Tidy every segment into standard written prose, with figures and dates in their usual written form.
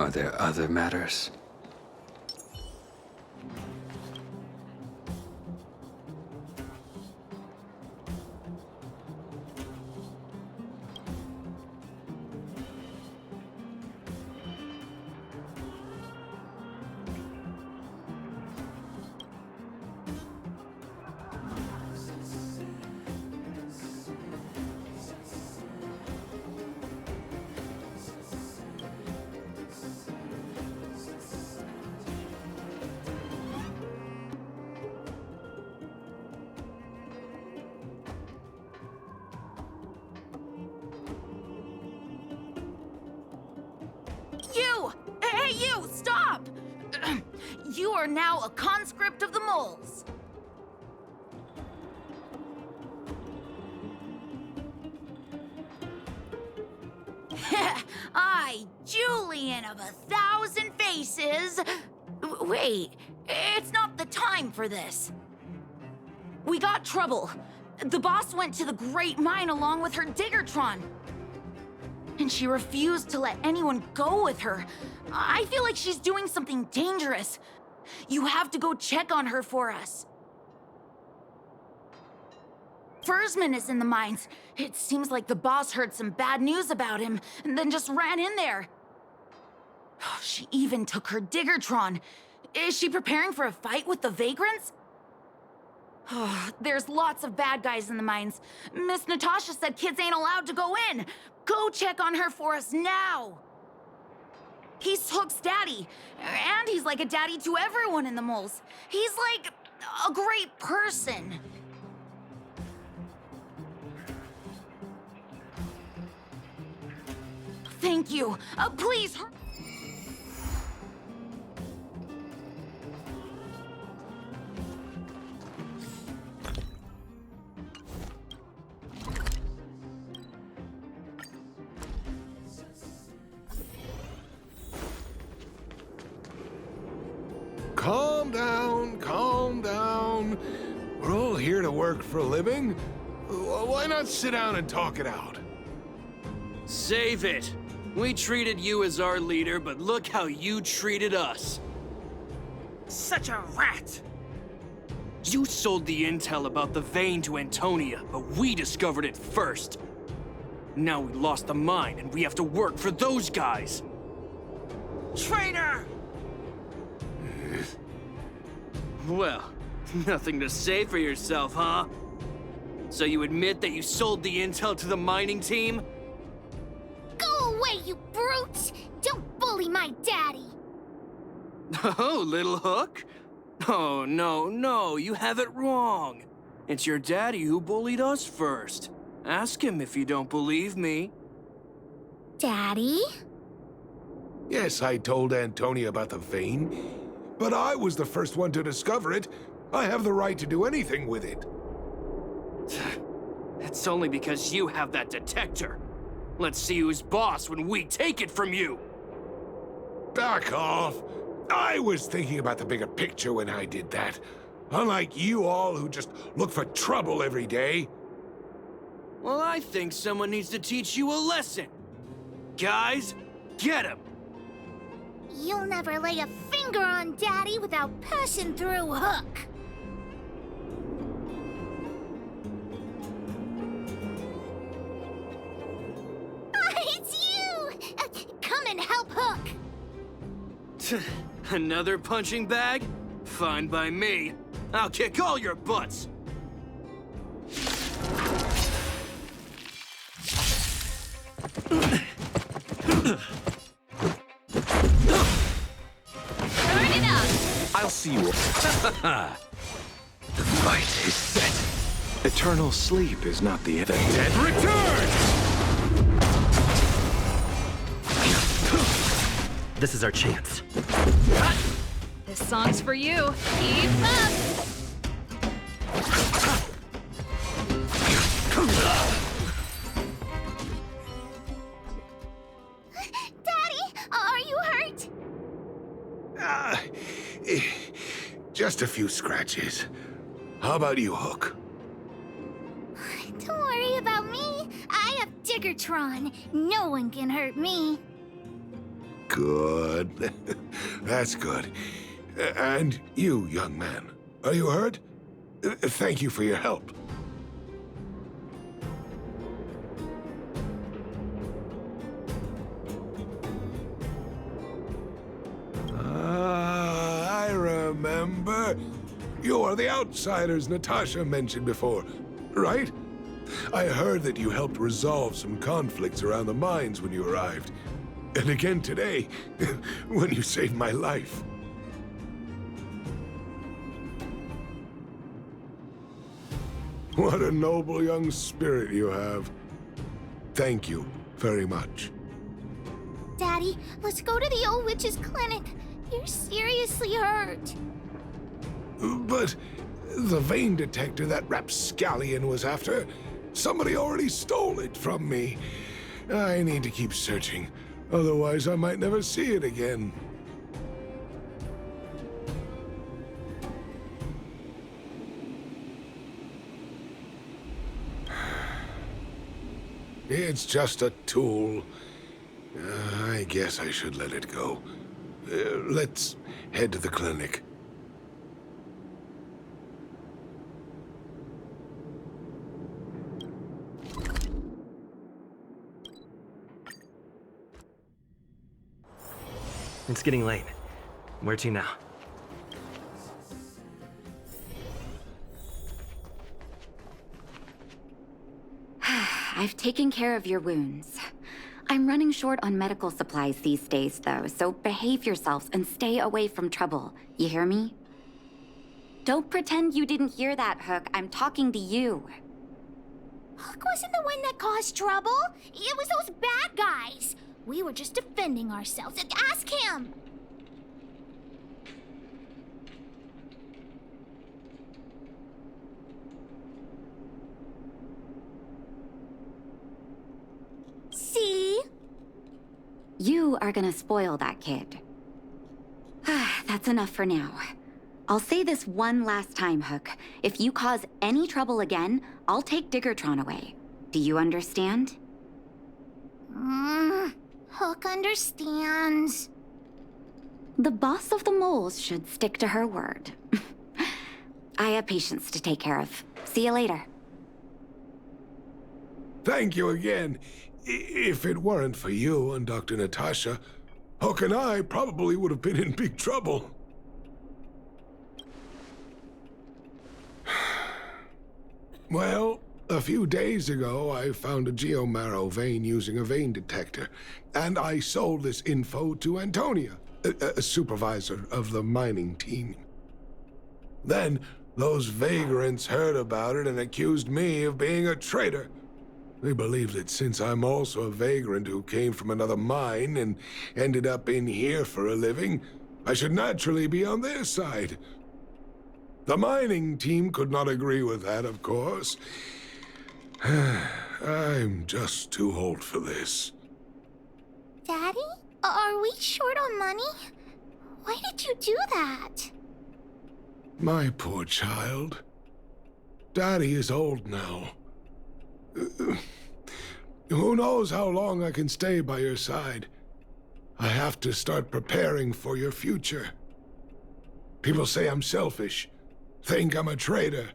Are there other matters? You! Hey, you! Stop! You are now a conscript of the moles. I, Julian of 1,000 faces. Wait, it's not the time for this. We got trouble. The boss went to the Great Mine along with her Diggertron. And she refused to let anyone go with her. I feel like she's doing something dangerous. You have to go check on her for us. Foreman is in the mines. It seems like the boss heard some bad news about him and then just ran in there. She even took her Diggertron. Is she preparing for a fight with the vagrants? There's lots of bad guys in the mines. Miss Natasha said kids ain't allowed to go in. Go check on her for us now. He's Hook's daddy, and he's like a daddy to everyone in the moles. He's like a great person. Thank you. Please. Calm down, calm down. We're all here to work for a living. Why not sit down and talk it out? Save it. We treated you as our leader, but look how you treated us. Such a rat! You sold the intel about the vein to Antonia, but we discovered it first. Now we lost the mine, and we have to work for those guys. Traitor! Well, nothing to say for yourself, huh? So you admit that you sold the intel to the mining team? Go away, you brutes! Don't bully my daddy! Oh, little Hook? Oh, no, you have it wrong. It's your daddy who bullied us first. Ask him if you don't believe me. Daddy? Yes, I told Antonia about the vein, but I was the first one to discover it. I have the right to do anything with it. It's only because you have that detector. Let's see who's boss when we take it from you. Back off. I was thinking about the bigger picture when I did that. Unlike you all who just look for trouble every day. Well, I think someone needs to teach you a lesson. Guys, get him! You'll never lay a finger on Daddy without passing through Hook. It's you! Come and help Hook. Another punching bag? Fine by me. I'll kick all your butts. Turn it up! I'll see you. The fight is set. Eternal sleep is not the end. The dead return! This is our chance. This song's for you. Keep up! Daddy, are you hurt? Just a few scratches. How about you, Hook? Don't worry about me. I have Diggertron. No one can hurt me. Good. That's good. And you, young man, are you hurt? Thank you for your help. I remember. You are the outsiders Natasha mentioned before, right? I heard that you helped resolve some conflicts around the mines when you arrived. And again today, when you saved my life. What a noble young spirit you have. Thank you very much. Daddy, let's go to the old witch's clinic. You're seriously hurt. But the vein detector that rapscallion was after, somebody already stole it from me. I need to keep searching, otherwise I might never see it again. It's just a tool. I guess I should let it go. Let's head to the clinic. It's getting late. Where to now? I've taken care of your wounds. I'm running short on medical supplies these days, though, so behave yourselves and stay away from trouble. You hear me? Don't pretend you didn't hear that, Hook. I'm talking to you. Hook wasn't the one that caused trouble. It was those bad guys. We were just defending ourselves. Ask him. See? You are gonna spoil that kid. That's enough for now. I'll say this one last time, Hook. If you cause any trouble again, I'll take Diggertron away. Do you understand? Hook understands. The boss of the moles should stick to her word. I have patients to take care of. See you later. Thank you again. If it weren't for you and Dr. Natasha, Hook and I probably would have been in big trouble. Well, a few days ago, I found a geomarrow vein using a vein detector, and I sold this info to Antonia, a supervisor of the mining team. Then, those vagrants heard about it and accused me of being a traitor. They believe that since I'm also a vagrant who came from another mine and ended up in here for a living, I should naturally be on their side. The mining team could not agree with that, of course. I'm just too old for this. Daddy? Are we short on money? Why did you do that? My poor child. Daddy is old now. Who knows how long I can stay by your side? I have to start preparing for your future. People say I'm selfish, think I'm a traitor,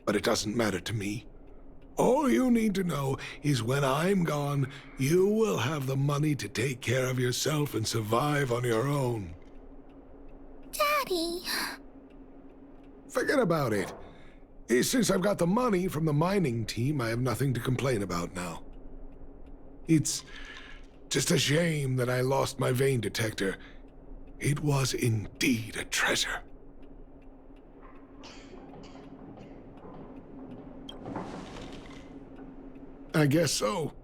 but it doesn't matter to me. All you need to know is when I'm gone, you will have the money to take care of yourself and survive on your own. Daddy. Forget about it. Since I've got the money from the mining team, I have nothing to complain about now. It's just a shame that I lost my vein detector. It was indeed a treasure. I guess so.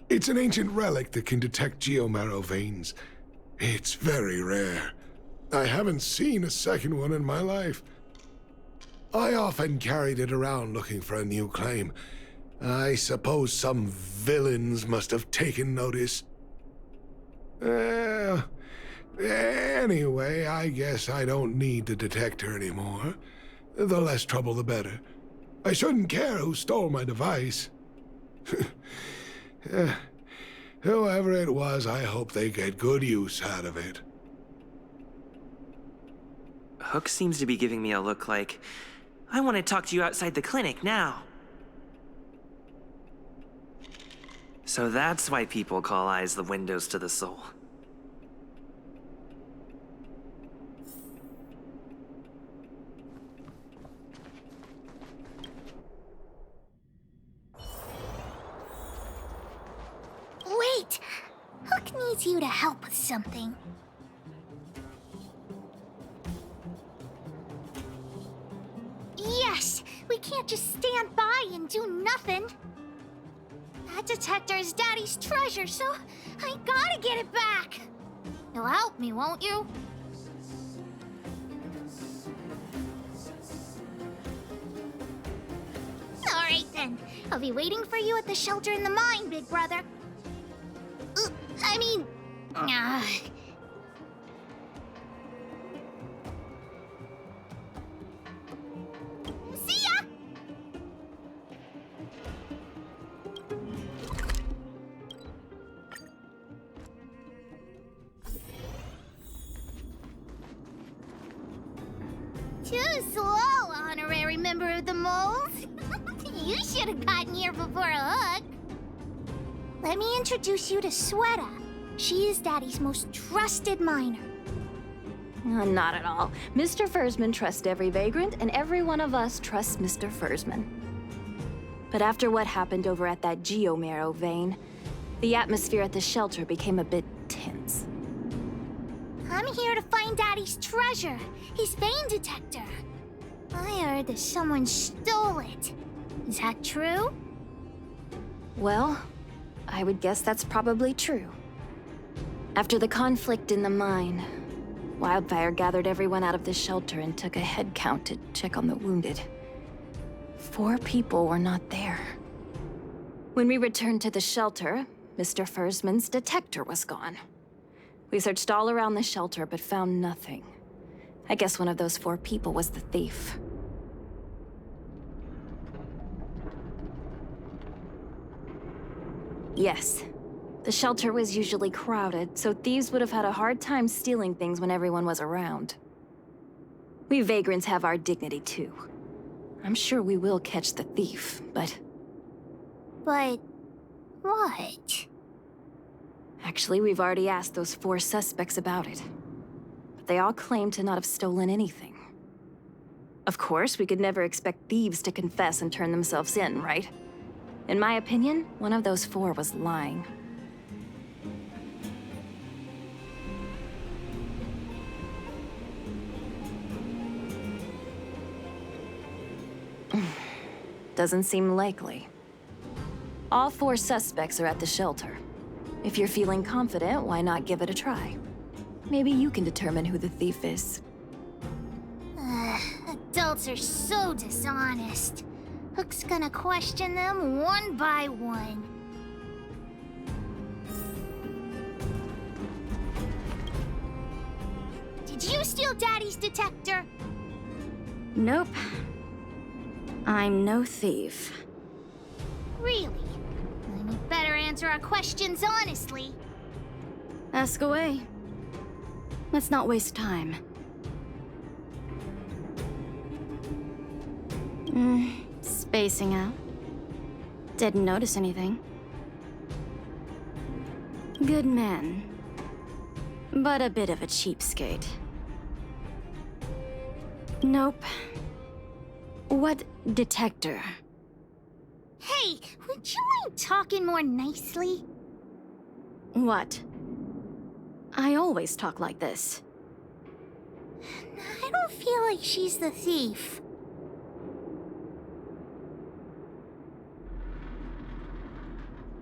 It's an ancient relic that can detect geomarrow veins. It's very rare. I haven't seen a second one in my life. I often carried it around looking for a new claim. I suppose some villains must have taken notice. Anyway, I guess I don't need the detector anymore. The less trouble, the better. I shouldn't care who stole my device. Whoever it was, I hope they get good use out of it. Hook seems to be giving me a look like, I want to talk to you outside the clinic now. So that's why people call eyes the windows to the soul. Wait! Hook needs you to help with something. Yes! We can't just stand by and do nothing. That detector is Daddy's treasure, so I gotta get it back. You'll help me, won't you? All right then. I'll be waiting for you at the shelter in the mine, big brother. See ya! Too slow, honorary member of the moles. You should have gotten here before Hook. Let me introduce you to Sweta. She is Daddy's most trusted miner. Not at all. Mr. Fursman trusts every vagrant, and every one of us trusts Mr. Fursman. But after what happened over at that geomarrow vein, the atmosphere at the shelter became a bit tense. I'm here to find Daddy's treasure, his vein detector. I heard that someone stole it. Is that true? Well, I would guess that's probably true. After the conflict in the mine, Wildfire gathered everyone out of the shelter and took a head count to check on the wounded. 4 people were not there. When we returned to the shelter, Mr. Fursman's detector was gone. We searched all around the shelter but found nothing. I guess one of those 4 people was the thief. Yes. The shelter was usually crowded, so thieves would have had a hard time stealing things when everyone was around. We vagrants have our dignity too. I'm sure we will catch the thief, but... But... what? Actually, we've already asked those 4 suspects about it. But they all claim to not have stolen anything. Of course, we could never expect thieves to confess and turn themselves in, right? In my opinion, one of those 4 was lying. Doesn't seem likely. All 4 suspects are at the shelter. If you're feeling confident, why not give it a try? Maybe you can determine who the thief is. Adults are so dishonest. Hook's gonna question them one by one. Did you steal Daddy's detector? Nope. I'm no thief. Really? Then you better answer our questions honestly. Ask away. Let's not waste time. Spacing out. Didn't notice anything. Good man. But a bit of a cheapskate. Nope. What detector? Hey, would you mind talking more nicely? What? I always talk like this. I don't feel like she's the thief.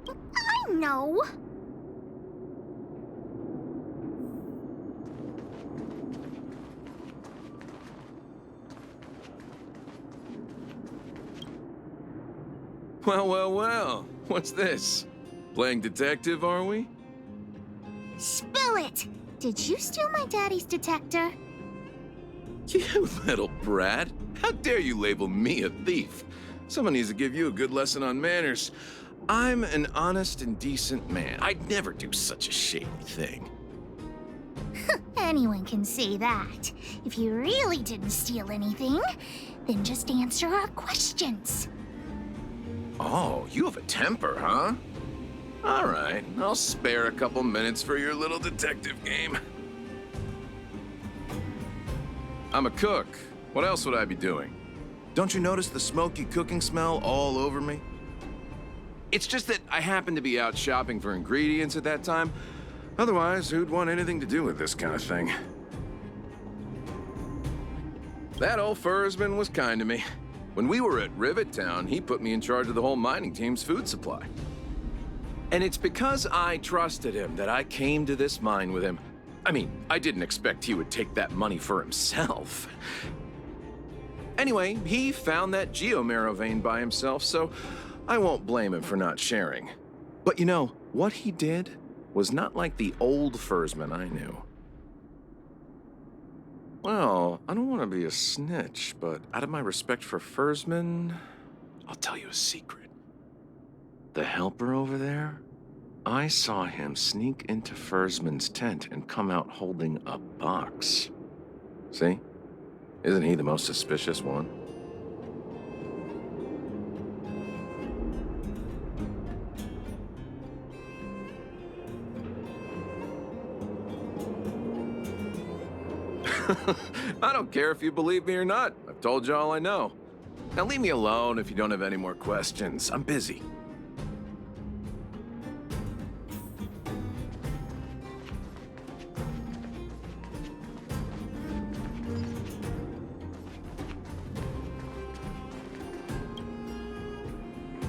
I know. Well. What's this? Playing detective, are we? Spill it! Did you steal my daddy's detector? You little brat. How dare you label me a thief? Someone needs to give you a good lesson on manners. I'm an honest and decent man. I'd never do such a shady thing. Anyone can say that. If you really didn't steal anything, then just answer our questions. Oh, you have a temper, huh? All right, I'll spare a couple minutes for your little detective game. I'm a cook. What else would I be doing? Don't you notice the smoky cooking smell all over me? It's just that I happened to be out shopping for ingredients at that time. Otherwise, who'd want anything to do with this kind of thing? That old Fursman was kind to me. When we were at Rivet Town, he put me in charge of the whole mining team's food supply. And it's because I trusted him that I came to this mine with him. I mean, I didn't expect he would take that money for himself. Anyway, he found that geomarrow vein by himself, so I won't blame him for not sharing. But you know, what he did was not like the old Fursman I knew. Well, I don't want to be a snitch, but out of my respect for Fursman, I'll tell you a secret. The helper over there, I saw him sneak into Fursman's tent and come out holding a box. See? Isn't he the most suspicious one? I don't care if you believe me or not. I've told you all I know. Now leave me alone if you don't have any more questions. I'm busy.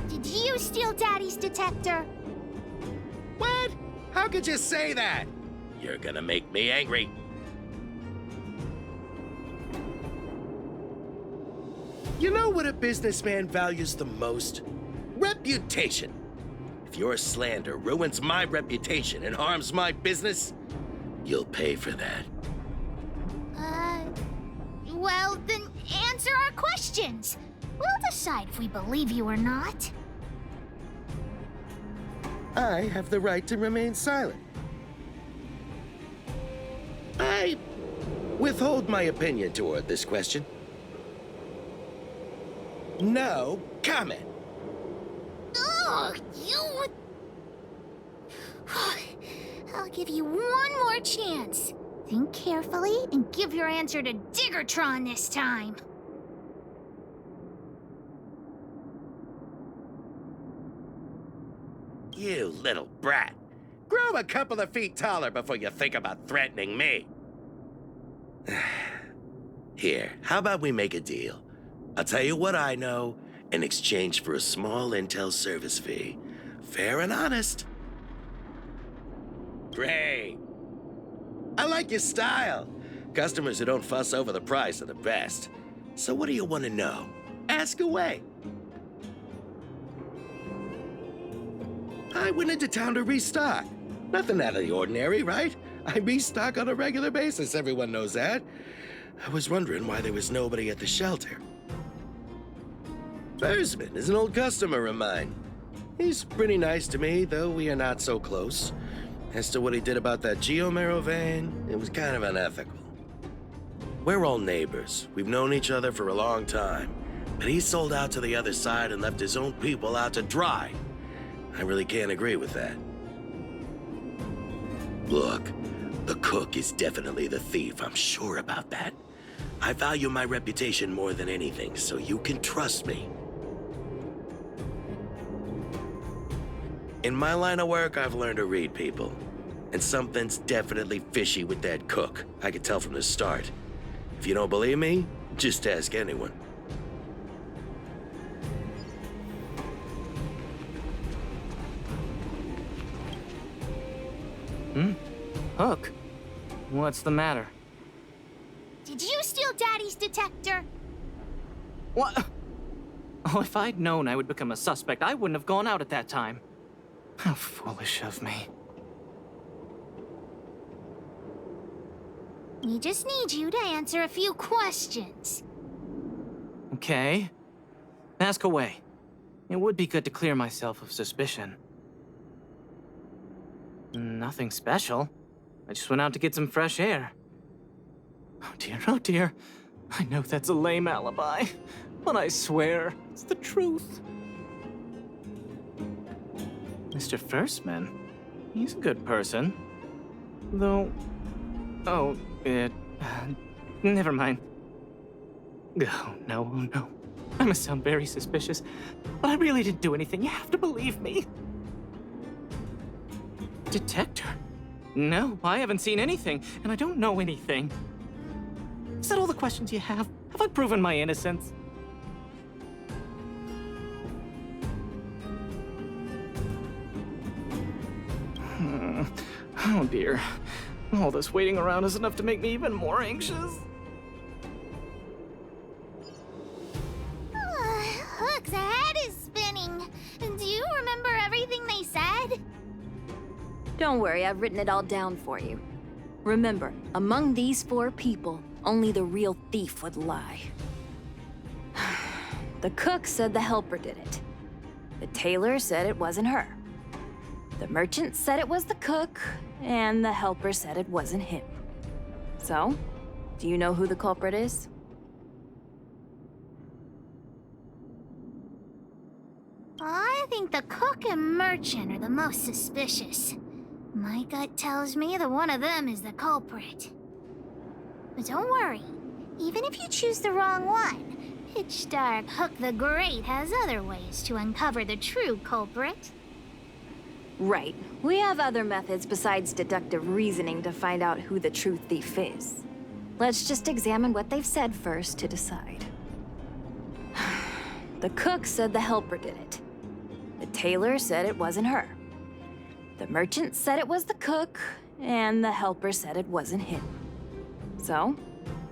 Did you steal Daddy's detector? What? How could you say that? You're gonna make me angry. You know what a businessman values the most? Reputation. If your slander ruins my reputation and harms my business, you'll pay for that. Well, then answer our questions. We'll decide if we believe you or not. I have the right to remain silent. I withhold my opinion toward this question. No comment. Ugh, you... I'll give you one more chance. Think carefully and give your answer to Diggertron this time. You little brat. Grow a couple of feet taller before you think about threatening me. Here, how about we make a deal? I'll tell you what I know in exchange for a small intel service fee. Fair and honest. Great. I like your style. Customers who don't fuss over the price are the best. So what do you want to know? Ask away. I went into town to restock. Nothing out of the ordinary, right? I restock on a regular basis, everyone knows that. I was wondering why there was nobody at the shelter. Fursman is an old customer of mine. He's pretty nice to me, though we are not so close. As to what he did about that geomarrow vein, it was kind of unethical. We're all neighbors. We've known each other for a long time. But he sold out to the other side and left his own people out to dry. I really can't agree with that. Look, the cook is definitely the thief, I'm sure about that. I value my reputation more than anything, so you can trust me. In my line of work, I've learned to read people. And something's definitely fishy with that cook. I could tell from the start. If you don't believe me, just ask anyone. Hook? What's the matter? Did you steal Daddy's detector? What? Oh, if I'd known I would become a suspect, I wouldn't have gone out at that time. How foolish of me. We just need you to answer a few questions. Okay. Ask away. It would be good to clear myself of suspicion. Nothing special. I just went out to get some fresh air. Oh dear, oh dear. I know that's a lame alibi, but I swear it's the truth. Mr. Firstman, he's a good person. Though... Oh, never mind. Oh, no, oh, no. I must sound very suspicious, but I really didn't do anything. You have to believe me. Detector? No, I haven't seen anything, and I don't know anything. Is that all the questions you have? Have I proven my innocence? Oh dear. All this waiting around is enough to make me even more anxious. Hook's head is spinning. Do you remember everything they said? Don't worry, I've written it all down for you. Remember, among these 4 people, only the real thief would lie. The cook said the helper did it. The tailor said it wasn't her. The merchant said it was the cook, and the helper said it wasn't him. So, do you know who the culprit is? I think the cook and merchant are the most suspicious. My gut tells me that one of them is the culprit. But don't worry, even if you choose the wrong one, Pitch Dark Hook the Great has other ways to uncover the true culprit. Right. We have other methods besides deductive reasoning to find out who the true thief is. Let's just examine what they've said first to decide. The cook said the helper did it. The tailor said it wasn't her. The merchant said it was the cook, and the helper said it wasn't him. So,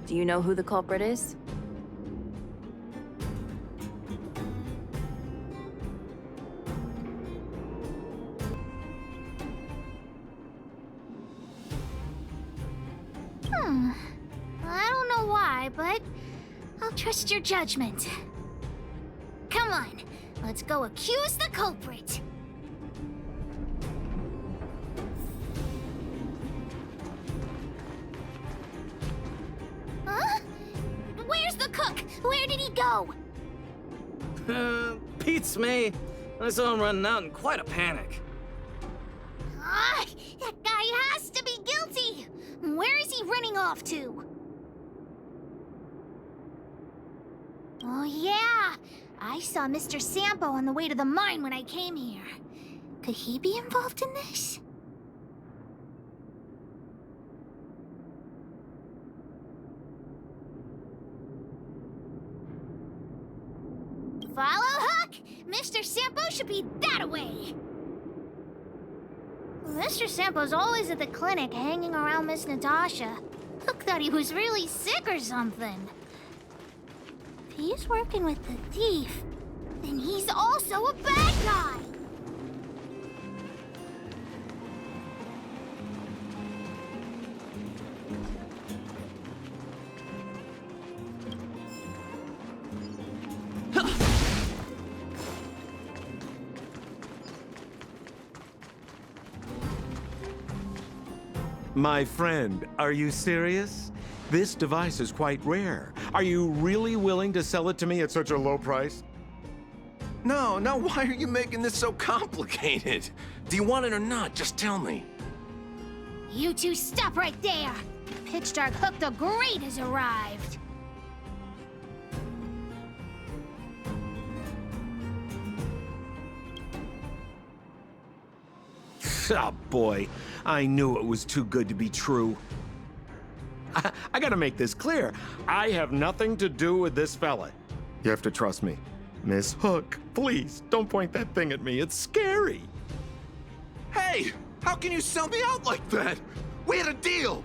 do you know who the culprit is? I don't know why, but I'll trust your judgment. Come on, let's go accuse the culprit. Huh? Where's the cook? Where did he go? Pete's me. I saw him running out in quite a panic. Ah, that guy has to be guilty. Where is he running off to? Oh yeah, I saw Mr. Sampo on the way to the mine when I came here. Could he be involved in this? Follow Hook! Mr. Sampo should be that way! Mr. Sampo's always at the clinic hanging around Miss Natasha. Hook thought he was really sick or something. If he's working with the thief, then he's also a bad guy! My friend, are you serious? This device is quite rare. Are you really willing to sell it to me at such a low price? No, why are you making this so complicated? Do you want it or not? Just tell me. You two stop right there! Pitch Dark Hook the Great has arrived! Oh boy, I knew it was too good to be true. I gotta make this clear. I have nothing to do with this fella. You have to trust me. Miss Hook, please, don't point that thing at me. It's scary. Hey, how can you sell me out like that? We had a deal.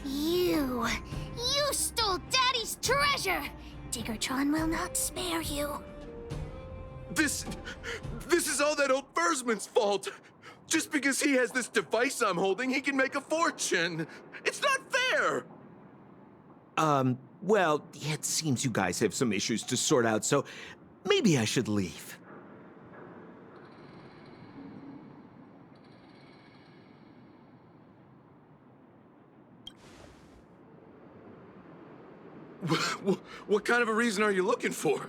You stole Daddy's treasure! Diggertron will not spare you. This is all that old Fursman's fault. Just because he has this device I'm holding, he can make a fortune. It's not fair! Well, it seems you guys have some issues to sort out, so Maybe I should leave. What kind of a reason are you looking for?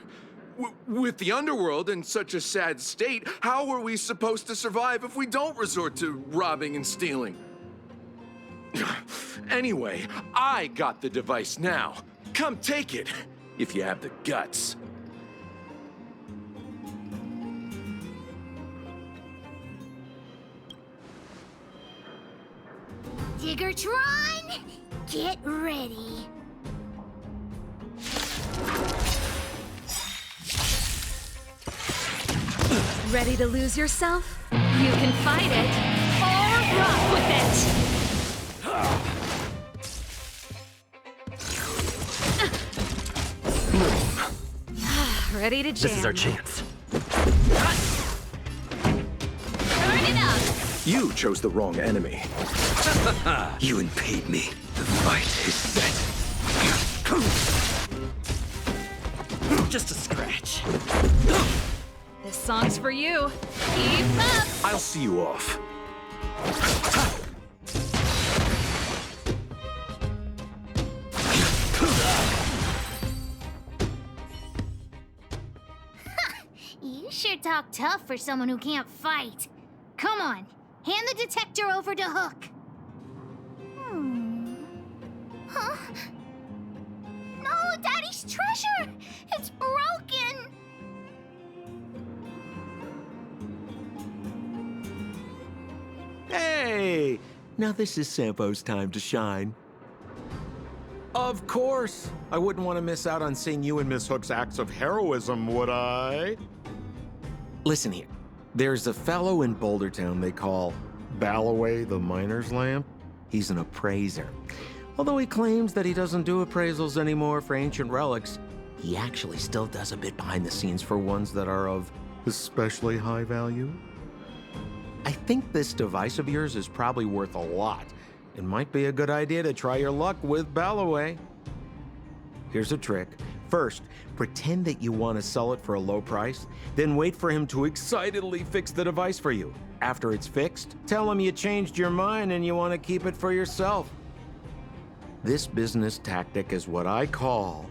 With the underworld in such a sad state, how are we supposed to survive if we don't resort to robbing and stealing? Anyway, I got the device now. Come take it, if you have the guts. Diggertron, get ready. Ready to lose yourself? You can fight it, or rock with it! Ready to jam. This is our chance. Turn it up! You chose the wrong enemy. You impede me. The fight is set. Just a scratch. This song's for you. Keep up! I'll see you off. You sure talk tough for someone who can't fight. Come on, hand the detector over to Hook. Huh? No, Daddy's treasure! It's broken! Hey! Now this is Sampo's time to shine. Of course! I wouldn't want to miss out on seeing you and Miss Hook's acts of heroism, would I? Listen here. There's a fellow in Boulder Town they call Balloway the Miner's Lamp. He's an appraiser. Although he claims that he doesn't do appraisals anymore for ancient relics, he actually still does a bit behind the scenes for ones that are of especially high value. I think this device of yours is probably worth a lot. It might be a good idea to try your luck with Balloway. Here's a trick. First, pretend that you want to sell it for a low price, then wait for him to excitedly fix the device for you. After it's fixed, tell him you changed your mind and you want to keep it for yourself. This business tactic is what I call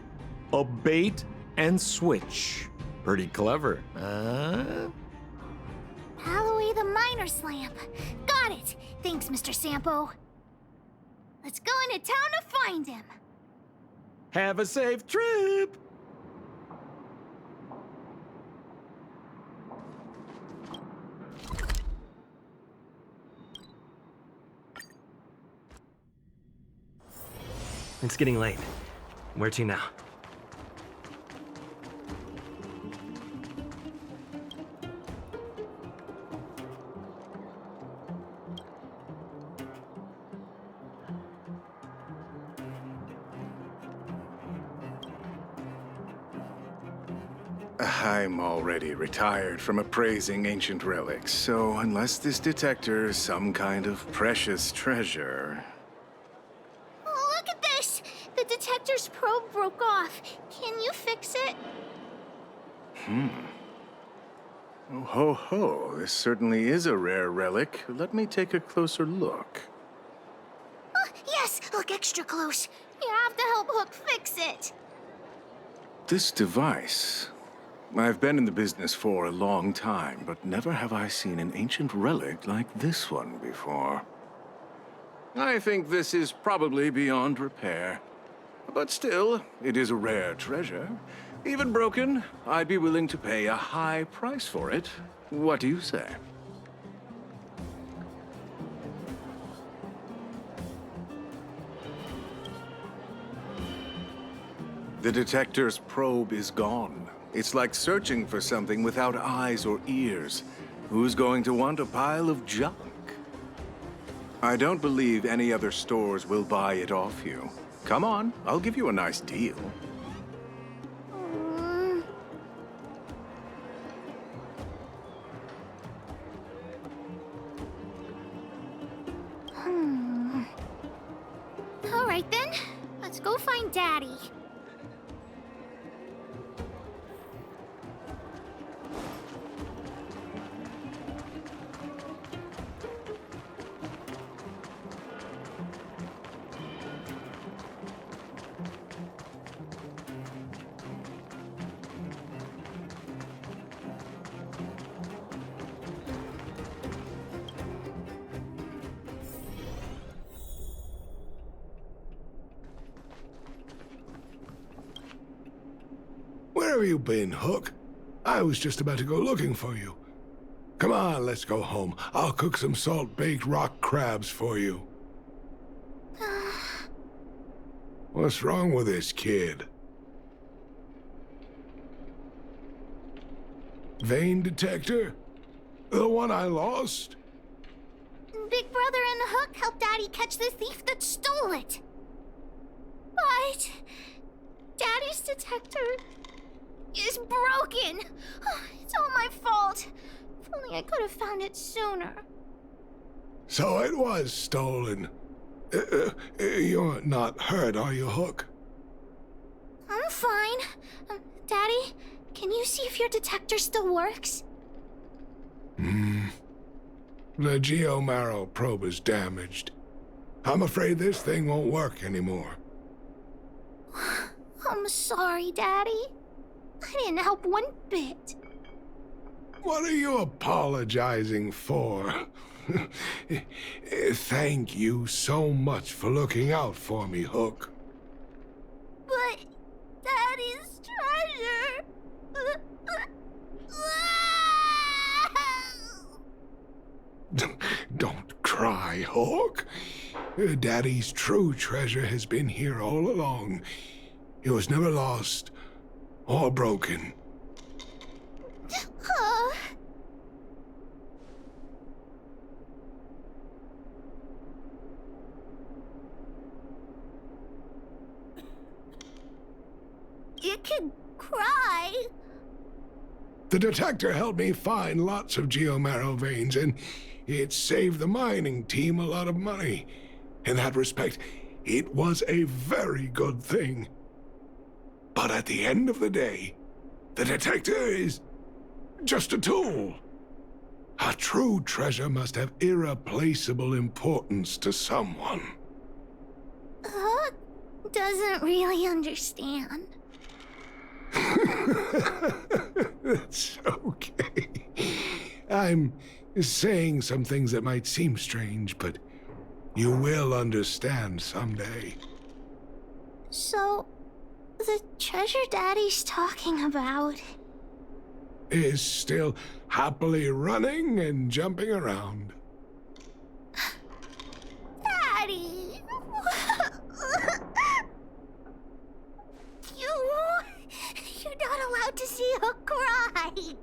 a bait and switch. Pretty clever, huh? Balloway the Miner's Lamp. Got it. Thanks, Mr. Sampo. Let's go into town to find him. Have a safe trip! It's getting late. Where to now? I'm already retired from appraising ancient relics, so unless this detector is some kind of precious treasure... Oh, look at this! The detector's probe broke off. Can you fix it? Oh, ho, ho. This certainly is a rare relic. Let me take a closer look. Yes! Look extra close. You have to help Hook fix it. This device... I've been in the business for a long time, but never have I seen an ancient relic like this one before. I think this is probably beyond repair. But still, it is a rare treasure. Even broken, I'd be willing to pay a high price for it. What do you say? The detector's probe is gone. It's like searching for something without eyes or ears. Who's going to want a pile of junk? I don't believe any other stores will buy it off you. Come on, I'll give you a nice deal. All right then, let's go find Daddy. have you been, Hook? I was just about to go looking for you. Come on, let's go home. I'll cook some salt-baked rock crabs for you. What's wrong with this kid? Vein detector? The one I lost? Big Brother and Hook helped Daddy catch the thief that stole it. But Daddy's detector is broken. It's all my fault. If only I could have found it sooner. So it was stolen. You're not hurt, are you, Hook? I'm fine. Daddy, can you see if your detector still works? The geomarrow probe is damaged. I'm afraid this thing won't work anymore. I'm sorry, Daddy. I didn't help one bit. What are you apologizing for? Thank you so much for looking out for me, Hook. But Daddy's treasure... Don't cry, Hook. Daddy's true treasure has been here all along. It was never lost or broken. You can cry. The detector helped me find lots of geomarrow veins, and it saved the mining team a lot of money. In that respect, it was a very good thing. But at the end of the day, the detector is just a tool. A true treasure must have irreplaceable importance to someone. Hook doesn't really understand. It's okay. I'm saying some things that might seem strange, but you will understand someday. So, the treasure Daddy's talking about is still happily running and jumping around. Daddy! You're not allowed to see Hook cry.